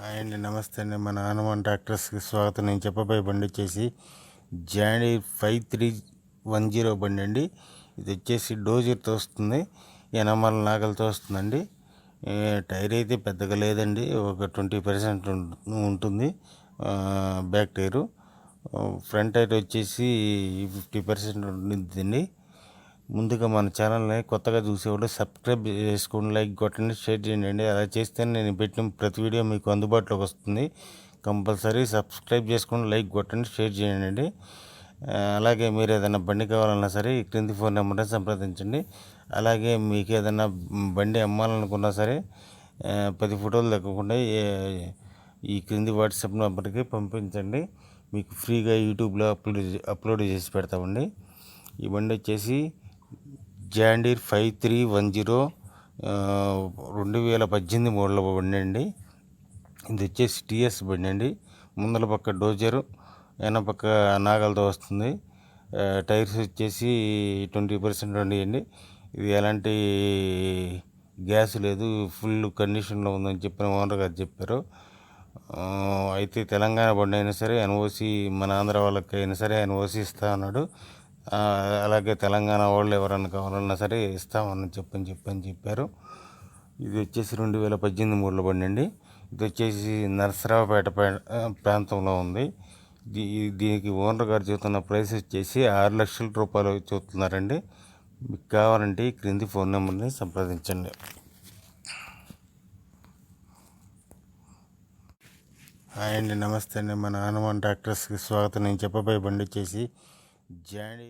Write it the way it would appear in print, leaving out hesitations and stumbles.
Hi అండి, నమస్తే అండి. మన హనుమాన్ ట్రాక్టర్స్కి స్వాగతం. నేను చెప్పబోయే బండి వచ్చేసి జాండీ 5310 బండి అండి. ఇది వచ్చేసి డోజర్తో వస్తుంది, ఎనమల నాగలతో వస్తుందండి. టైర్ అయితే పెద్దగా లేదండి, ఒక 20% ఉంటుంది బ్యాక్ టైరు. ఫ్రంట్ టైర్ వచ్చేసి 50% ఉంటుందండి. ముందుగా మన ఛానల్ని కొత్తగా చూసేవాళ్ళు సబ్స్క్రైబ్ చేసుకోండి, లైక్ కొట్టండి, షేర్ చేయండి. అలా చేస్తే నేను పెట్టిన ప్రతి వీడియో మీకు అందుబాటులోకి వస్తుంది. కంపల్సరీ సబ్స్క్రైబ్ చేసుకోండి, లైక్ కొట్టండి, షేర్ చేయండి. అలాగే మీరు ఏదైనా బండి కావాలన్నా సరే ఈ క్రింది ఫోన్ నెంబర్ని సంప్రదించండి. అలాగే మీకు ఏదైనా బండి అమ్మాలనుకున్నా సరే 10 ఫోటోలు తగ్గకుండా ఈ క్రింది వాట్సాప్ నెంబర్కి పంపించండి. మీకు ఫ్రీగా యూట్యూబ్లో అప్లోడ్ చేసి పెడతామండి. ఈ బండి వచ్చేసి జాండీర్ 5310 2018 మోడల్ బండి అండి. ఇది వచ్చేసి టీఎస్ బండి అండి. ముందల పక్క డోజరు, వెనక పక్క నాగలతో వస్తుంది. టైర్స్ వచ్చేసి 20% ఉన్నాయండి. ఇది ఎలాంటి గ్యాస్ లేదు, ఫుల్ కండిషన్లో ఉందని చెప్పిన ఓనర్ గారు చెప్పారు. అయితే తెలంగాణ బండి అయినా సరే ఎన్ఓసి, మన ఆంధ్ర వాళ్ళకి అయినా సరే ఎన్ఓసి ఇస్తా అన్నాడు. అలాగే తెలంగాణ వాళ్ళు ఎవరన్నా కావాలన్నా సరే ఇస్తామని చెప్పారు. ఇది వచ్చేసి 2018 మోడల్ బండి అండి. ఇది వచ్చేసి నరసరావుపేట ప్రాంతంలో ఉంది. దీనికి ఓనర్ గారు చెబుతున్న ప్రైస్ వచ్చేసి 6 లక్షల రూపాయలు చెబుతున్నారండి. మీకు కావాలంటే ఈ క్రింది ఫోన్ నెంబర్ని సంప్రదించండి. హాయ్ అండి, నమస్తే అండి. మన హనుమాన్ ట్రాక్టర్స్కి స్వాగతం. నేను చెప్పబోయే బండి వచ్చేసి జాండీ